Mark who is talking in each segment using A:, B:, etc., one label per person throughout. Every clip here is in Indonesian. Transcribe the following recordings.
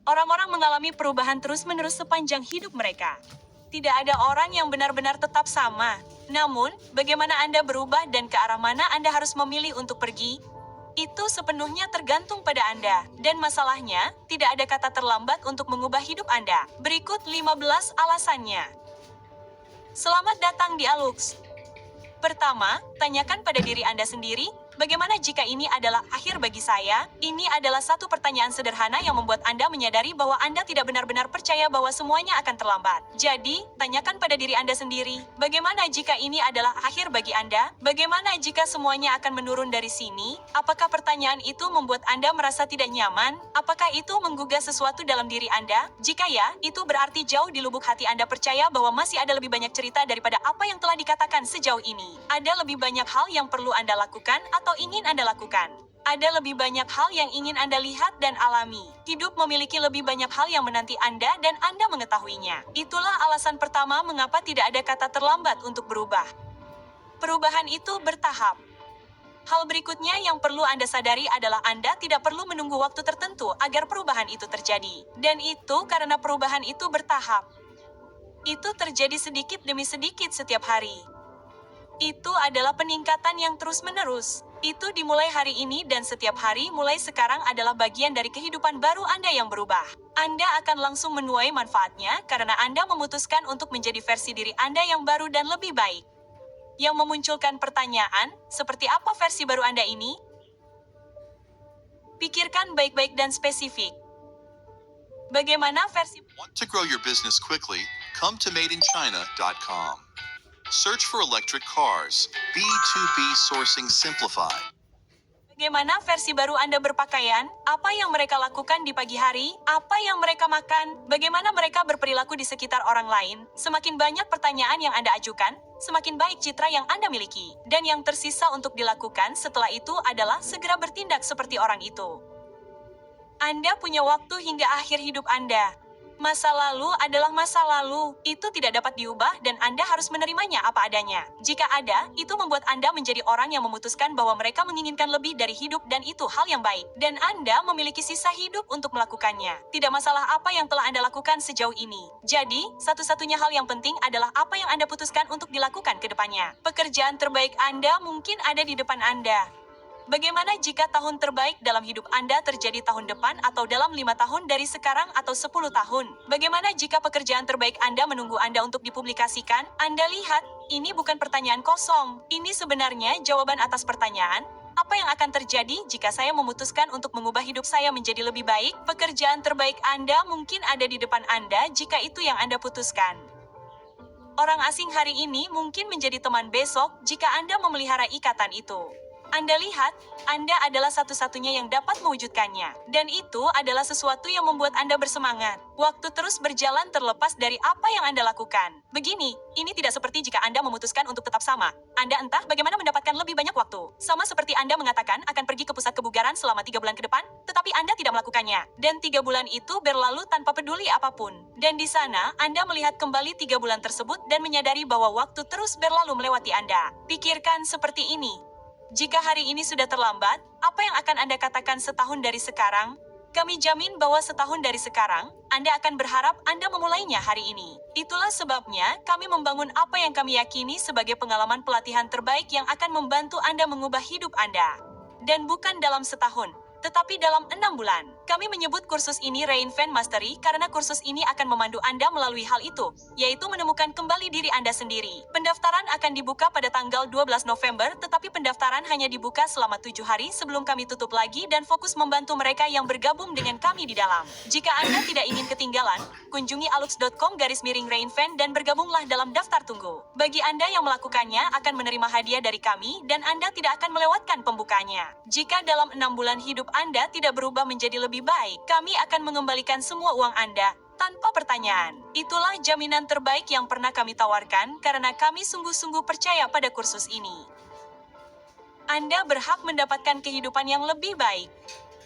A: Orang-orang mengalami perubahan terus-menerus sepanjang hidup mereka. Tidak ada orang yang benar-benar tetap sama. Namun, bagaimana Anda berubah dan ke arah mana Anda harus memilih untuk pergi? Itu sepenuhnya tergantung pada Anda. Dan masalahnya, tidak ada kata terlambat untuk mengubah hidup Anda. Berikut 15 alasannya. Selamat datang di Alux. Pertama, tanyakan pada diri Anda sendiri, bagaimana jika ini adalah akhir bagi saya? Ini adalah satu pertanyaan sederhana yang membuat Anda menyadari bahwa Anda tidak benar-benar percaya bahwa semuanya akan terlambat. Jadi, tanyakan pada diri Anda sendiri, bagaimana jika ini adalah akhir bagi Anda? Bagaimana jika semuanya akan menurun dari sini? Apakah pertanyaan itu membuat Anda merasa tidak nyaman? Apakah itu menggugah sesuatu dalam diri Anda? Jika ya, itu berarti jauh di lubuk hati Anda percaya bahwa masih ada lebih banyak cerita daripada apa yang telah dikatakan sejauh ini. Ada lebih banyak hal yang perlu Anda lakukan atau ingin Anda lakukan. Ada lebih banyak hal yang ingin Anda lihat dan alami. Hidup memiliki lebih banyak hal yang menanti Anda dan Anda mengetahuinya. Itulah alasan pertama mengapa tidak ada kata terlambat untuk berubah. Perubahan itu bertahap. Hal berikutnya yang perlu Anda sadari adalah Anda tidak perlu menunggu waktu tertentu agar perubahan itu terjadi. Dan itu karena perubahan itu bertahap. Itu terjadi sedikit demi sedikit setiap hari. Itu adalah peningkatan yang terus-menerus. Itu dimulai hari ini dan setiap hari mulai sekarang adalah bagian dari kehidupan baru Anda yang berubah. Anda akan langsung menuai manfaatnya karena Anda memutuskan untuk menjadi versi diri Anda yang baru dan lebih baik. Yang memunculkan pertanyaan, seperti apa versi baru Anda ini? Pikirkan baik-baik dan spesifik. Bagaimana versi...
B: Want to grow your business quickly? Come to madeinchina.com. Search for electric cars. B2B sourcing simplified.
A: Bagaimana versi baru Anda berpakaian? Apa yang mereka lakukan di pagi hari? Apa yang mereka makan? Bagaimana mereka berperilaku di sekitar orang lain? Semakin banyak pertanyaan yang Anda ajukan, semakin baik citra yang Anda miliki. Dan yang tersisa untuk dilakukan setelah itu adalah segera bertindak seperti orang itu. Anda punya waktu hingga akhir hidup Anda. Masa lalu adalah masa lalu, itu tidak dapat diubah dan Anda harus menerimanya apa adanya. Jika ada, itu membuat Anda menjadi orang yang memutuskan bahwa mereka menginginkan lebih dari hidup dan itu hal yang baik. Dan Anda memiliki sisa hidup untuk melakukannya. Tidak masalah apa yang telah Anda lakukan sejauh ini. Jadi, satu-satunya hal yang penting adalah apa yang Anda putuskan untuk dilakukan ke depannya. Pekerjaan terbaik Anda mungkin ada di depan Anda. Bagaimana jika tahun terbaik dalam hidup Anda terjadi tahun depan atau dalam 5 tahun dari sekarang atau 10 tahun? Bagaimana jika pekerjaan terbaik Anda menunggu Anda untuk dipublikasikan? Anda lihat, ini bukan pertanyaan kosong. Ini sebenarnya jawaban atas pertanyaan, apa yang akan terjadi jika saya memutuskan untuk mengubah hidup saya menjadi lebih baik? Pekerjaan terbaik Anda mungkin ada di depan Anda jika itu yang Anda putuskan. Orang asing hari ini mungkin menjadi teman besok jika Anda memelihara ikatan itu. Anda lihat, Anda adalah satu-satunya yang dapat mewujudkannya. Dan itu adalah sesuatu yang membuat Anda bersemangat. Waktu terus berjalan terlepas dari apa yang Anda lakukan. Begini, ini tidak seperti jika Anda memutuskan untuk tetap sama. Anda entah bagaimana mendapatkan lebih banyak waktu. Sama seperti Anda mengatakan akan pergi ke pusat kebugaran selama 3 bulan ke depan, tetapi Anda tidak melakukannya. Dan 3 bulan itu berlalu tanpa peduli apapun. Dan di sana, Anda melihat kembali 3 bulan tersebut dan menyadari bahwa waktu terus berlalu melewati Anda. Pikirkan seperti ini. Jika hari ini sudah terlambat, apa yang akan Anda katakan setahun dari sekarang? Kami jamin bahwa setahun dari sekarang, Anda akan berharap Anda memulainya hari ini. Itulah sebabnya kami membangun apa yang kami yakini sebagai pengalaman pelatihan terbaik yang akan membantu Anda mengubah hidup Anda. Dan bukan dalam setahun, tetapi dalam 6 bulan. Kami menyebut kursus ini Reinvent Mastery karena kursus ini akan memandu Anda melalui hal itu, yaitu menemukan kembali diri Anda sendiri. Pendaftaran akan dibuka pada tanggal 12 November, tetapi pendaftaran hanya dibuka selama 7 hari sebelum kami tutup lagi dan fokus membantu mereka yang bergabung dengan kami di dalam. Jika Anda tidak ingin ketinggalan, kunjungi alux.com/reinvent dan bergabunglah dalam daftar tunggu. Bagi Anda yang melakukannya akan menerima hadiah dari kami dan Anda tidak akan melewatkan pembukanya. Jika dalam 6 bulan hidup Anda tidak berubah menjadi lebih baik, kami akan mengembalikan semua uang Anda, tanpa pertanyaan. Itulah jaminan terbaik yang pernah kami tawarkan karena kami sungguh-sungguh percaya pada kursus ini. Anda berhak mendapatkan kehidupan yang lebih baik.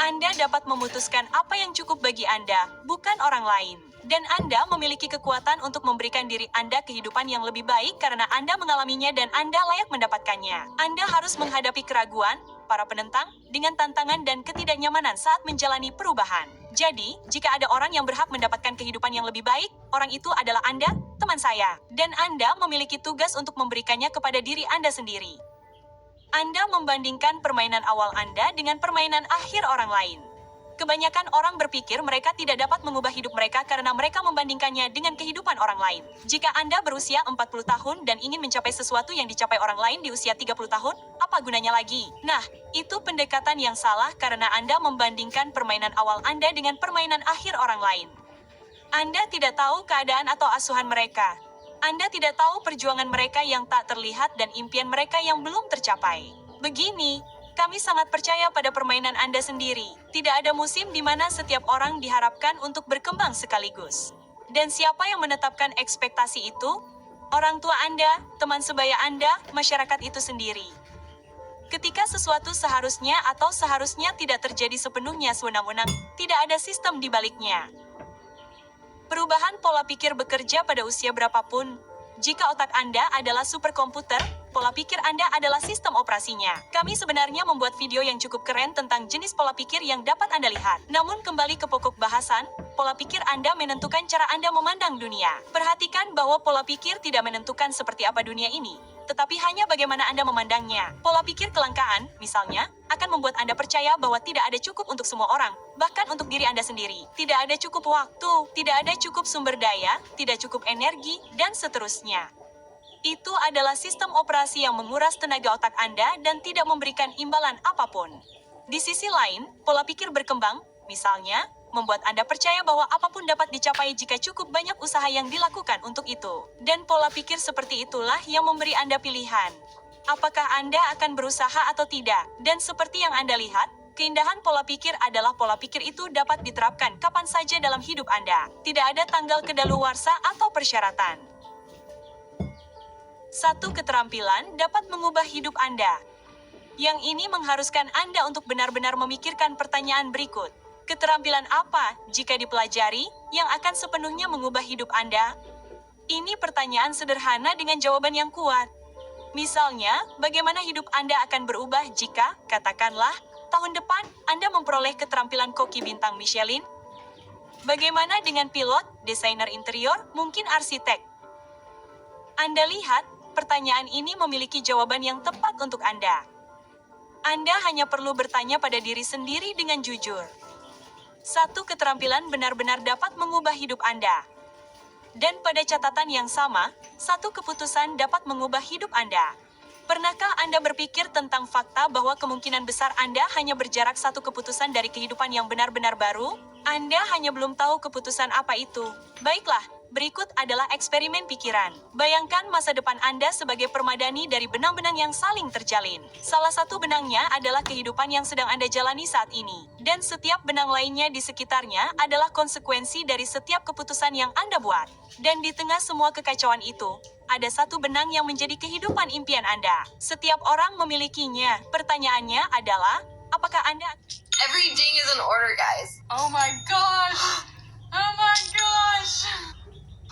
A: Anda dapat memutuskan apa yang cukup bagi Anda, bukan orang lain. Dan Anda memiliki kekuatan untuk memberikan diri Anda kehidupan yang lebih baik karena Anda mengalaminya dan Anda layak mendapatkannya. Anda harus menghadapi keraguan, para penentang, dengan tantangan dan ketidaknyamanan saat menjalani perubahan. Jadi, jika ada orang yang berhak mendapatkan kehidupan yang lebih baik, orang itu adalah Anda, teman saya. Dan Anda memiliki tugas untuk memberikannya kepada diri Anda sendiri. Anda membandingkan permainan awal Anda dengan permainan akhir orang lain. Kebanyakan orang berpikir mereka tidak dapat mengubah hidup mereka karena mereka membandingkannya dengan kehidupan orang lain. Jika Anda berusia 40 tahun dan ingin mencapai sesuatu yang dicapai orang lain di usia 30 tahun, apa gunanya lagi? Nah, itu pendekatan yang salah karena Anda membandingkan permainan awal Anda dengan permainan akhir orang lain. Anda tidak tahu keadaan atau asuhan mereka. Anda tidak tahu perjuangan mereka yang tak terlihat dan impian mereka yang belum tercapai. Begini, kami sangat percaya pada permainan Anda sendiri. Tidak ada musim di mana setiap orang diharapkan untuk berkembang sekaligus. Dan siapa yang menetapkan ekspektasi itu? Orang tua Anda, teman sebaya Anda, masyarakat itu sendiri. Ketika sesuatu seharusnya atau seharusnya tidak terjadi sepenuhnya sewenang-wenang, tidak ada sistem di baliknya. Perubahan pola pikir bekerja pada usia berapapun. Jika otak Anda adalah superkomputer, pola pikir Anda adalah sistem operasinya. Kami sebenarnya membuat video yang cukup keren tentang jenis pola pikir yang dapat Anda lihat. Namun kembali ke pokok bahasan, pola pikir Anda menentukan cara Anda memandang dunia. Perhatikan bahwa pola pikir tidak menentukan seperti apa dunia ini, tetapi hanya bagaimana Anda memandangnya. Pola pikir kelangkaan, misalnya, akan membuat Anda percaya bahwa tidak ada cukup untuk semua orang, bahkan untuk diri Anda sendiri. Tidak ada cukup waktu, tidak ada cukup sumber daya, tidak cukup energi, dan seterusnya. Itu adalah sistem operasi yang menguras tenaga otak Anda dan tidak memberikan imbalan apapun. Di sisi lain, pola pikir berkembang, misalnya, membuat Anda percaya bahwa apapun dapat dicapai jika cukup banyak usaha yang dilakukan untuk itu. Dan pola pikir seperti itulah yang memberi Anda pilihan. Apakah Anda akan berusaha atau tidak? Dan seperti yang Anda lihat, keindahan pola pikir adalah pola pikir itu dapat diterapkan kapan saja dalam hidup Anda. Tidak ada tanggal kedaluarsa atau persyaratan. Satu keterampilan dapat mengubah hidup Anda. Yang ini mengharuskan Anda untuk benar-benar memikirkan pertanyaan berikut. Keterampilan apa, jika dipelajari, yang akan sepenuhnya mengubah hidup Anda? Ini pertanyaan sederhana dengan jawaban yang kuat. Misalnya, bagaimana hidup Anda akan berubah jika, katakanlah, tahun depan Anda memperoleh keterampilan koki bintang Michelin? Bagaimana dengan pilot, desainer interior, mungkin arsitek? Anda lihat, pertanyaan ini memiliki jawaban yang tepat untuk Anda. Anda hanya perlu bertanya pada diri sendiri dengan jujur. Satu keterampilan benar-benar dapat mengubah hidup Anda. Dan pada catatan yang sama, satu keputusan dapat mengubah hidup Anda. Pernahkah Anda berpikir tentang fakta bahwa kemungkinan besar Anda hanya berjarak satu keputusan dari kehidupan yang benar-benar baru? Anda hanya belum tahu keputusan apa itu. Baiklah, berikut adalah eksperimen pikiran. Bayangkan masa depan Anda sebagai permadani dari benang-benang yang saling terjalin. Salah satu benangnya adalah kehidupan yang sedang Anda jalani saat ini. Dan setiap benang lainnya di sekitarnya adalah konsekuensi dari setiap keputusan yang Anda buat. Dan di tengah semua kekacauan itu, ada satu benang yang menjadi kehidupan impian Anda. Setiap orang memilikinya. Pertanyaannya adalah, apakah Anda...
C: Every ding is an order, guys.
A: Oh my gosh! Oh my gosh!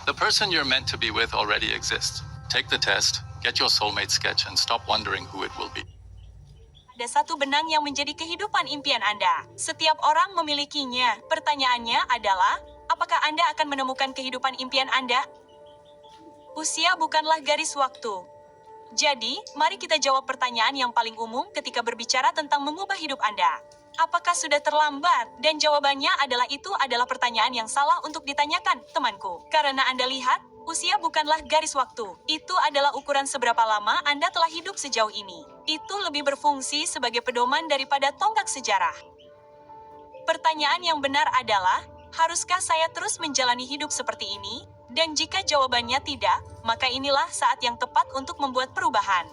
D: The person you're meant to be with already exists. Take the test, get your soulmate sketch, and stop wondering who it will be.
A: Ada satu benang yang menjadi kehidupan impian Anda. Setiap orang memilikinya. Pertanyaannya adalah, apakah Anda akan menemukan kehidupan impian Anda? Usia bukanlah garis waktu. Jadi, mari kita jawab pertanyaan yang paling umum ketika berbicara tentang mengubah hidup Anda. Apakah sudah terlambat? Dan jawabannya adalah itu adalah pertanyaan yang salah untuk ditanyakan, temanku. Karena Anda lihat, usia bukanlah garis waktu. Itu adalah ukuran seberapa lama Anda telah hidup sejauh ini. Itu lebih berfungsi sebagai pedoman daripada tonggak sejarah. Pertanyaan yang benar adalah, haruskah saya terus menjalani hidup seperti ini? Dan jika jawabannya tidak, maka inilah saat yang tepat untuk membuat perubahan.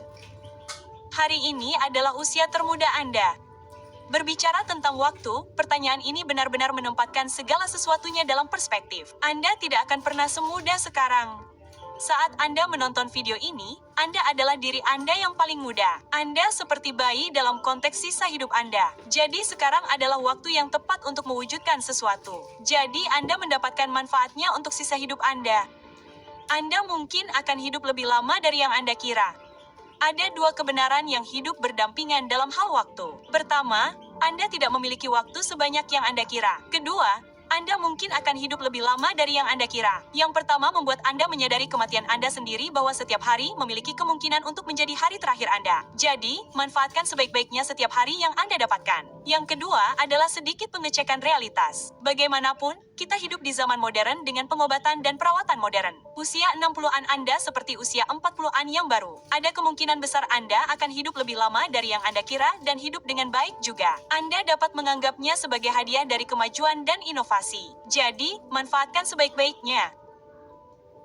A: Hari ini adalah usia termuda Anda. Berbicara tentang waktu, pertanyaan ini benar-benar menempatkan segala sesuatunya dalam perspektif. Anda tidak akan pernah semuda sekarang. Saat Anda menonton video ini, Anda adalah diri Anda yang paling muda. Anda seperti bayi dalam konteks sisa hidup Anda. Jadi sekarang adalah waktu yang tepat untuk mewujudkan sesuatu. Jadi Anda mendapatkan manfaatnya untuk sisa hidup Anda. Anda mungkin akan hidup lebih lama dari yang Anda kira. Ada dua kebenaran yang hidup berdampingan dalam hal waktu. Pertama, Anda tidak memiliki waktu sebanyak yang Anda kira. Kedua, Anda mungkin akan hidup lebih lama dari yang Anda kira. Yang pertama membuat Anda menyadari kematian Anda sendiri bahwa setiap hari memiliki kemungkinan untuk menjadi hari terakhir Anda. Jadi, manfaatkan sebaik-baiknya setiap hari yang Anda dapatkan. Yang kedua adalah sedikit pengecekan realitas. Bagaimanapun, kita hidup di zaman modern dengan pengobatan dan perawatan modern. Usia 60-an Anda seperti usia 40-an yang baru. Ada kemungkinan besar Anda akan hidup lebih lama dari yang Anda kira dan hidup dengan baik juga. Anda dapat menganggapnya sebagai hadiah dari kemajuan dan inovasi. Jadi, manfaatkan sebaik-baiknya.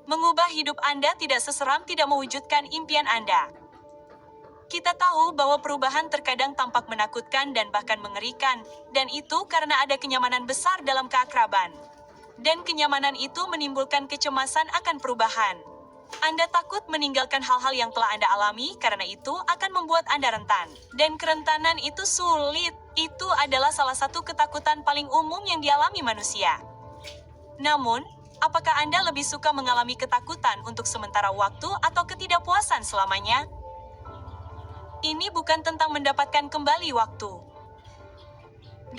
A: Mengubah hidup Anda tidak seseram tidak mewujudkan impian Anda. Kita tahu bahwa perubahan terkadang tampak menakutkan dan bahkan mengerikan, dan itu karena ada kenyamanan besar dalam keakraban. Dan kenyamanan itu menimbulkan kecemasan akan perubahan. Anda takut meninggalkan hal-hal yang telah Anda alami karena itu akan membuat Anda rentan. Dan kerentanan itu sulit. Itu adalah salah satu ketakutan paling umum yang dialami manusia. Namun, apakah Anda lebih suka mengalami ketakutan untuk sementara waktu atau ketidakpuasan selamanya? Ini bukan tentang mendapatkan kembali waktu.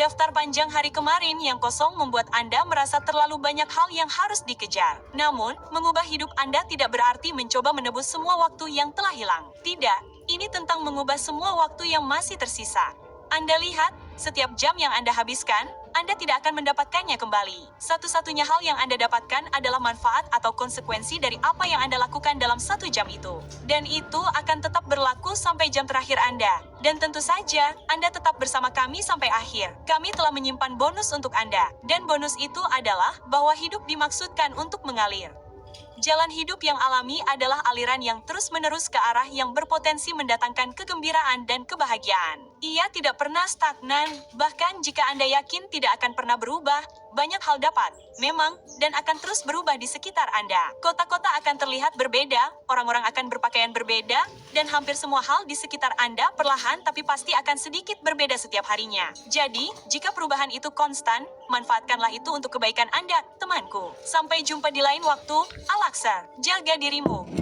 A: Daftar panjang hari kemarin yang kosong membuat Anda merasa terlalu banyak hal yang harus dikejar. Namun, mengubah hidup Anda tidak berarti mencoba menebus semua waktu yang telah hilang. Tidak, ini tentang mengubah semua waktu yang masih tersisa. Anda lihat, setiap jam yang Anda habiskan, Anda tidak akan mendapatkannya kembali. Satu-satunya hal yang Anda dapatkan adalah manfaat atau konsekuensi dari apa yang Anda lakukan dalam 1 jam itu. Dan itu akan tetap berlaku sampai jam terakhir Anda. Dan tentu saja, Anda tetap bersama kami sampai akhir. Kami telah menyimpan bonus untuk Anda. Dan bonus itu adalah bahwa hidup dimaksudkan untuk mengalir. Jalan hidup yang alami adalah aliran yang terus-menerus ke arah yang berpotensi mendatangkan kegembiraan dan kebahagiaan. Ia tidak pernah stagnan, bahkan jika Anda yakin tidak akan pernah berubah, banyak hal dapat, memang, dan akan terus berubah di sekitar Anda. Kota-kota akan terlihat berbeda, orang-orang akan berpakaian berbeda, dan hampir semua hal di sekitar Anda perlahan tapi pasti akan sedikit berbeda setiap harinya. Jadi, jika perubahan itu konstan, manfaatkanlah itu untuk kebaikan Anda, temanku. Sampai jumpa di lain waktu, Alaksa, jaga dirimu.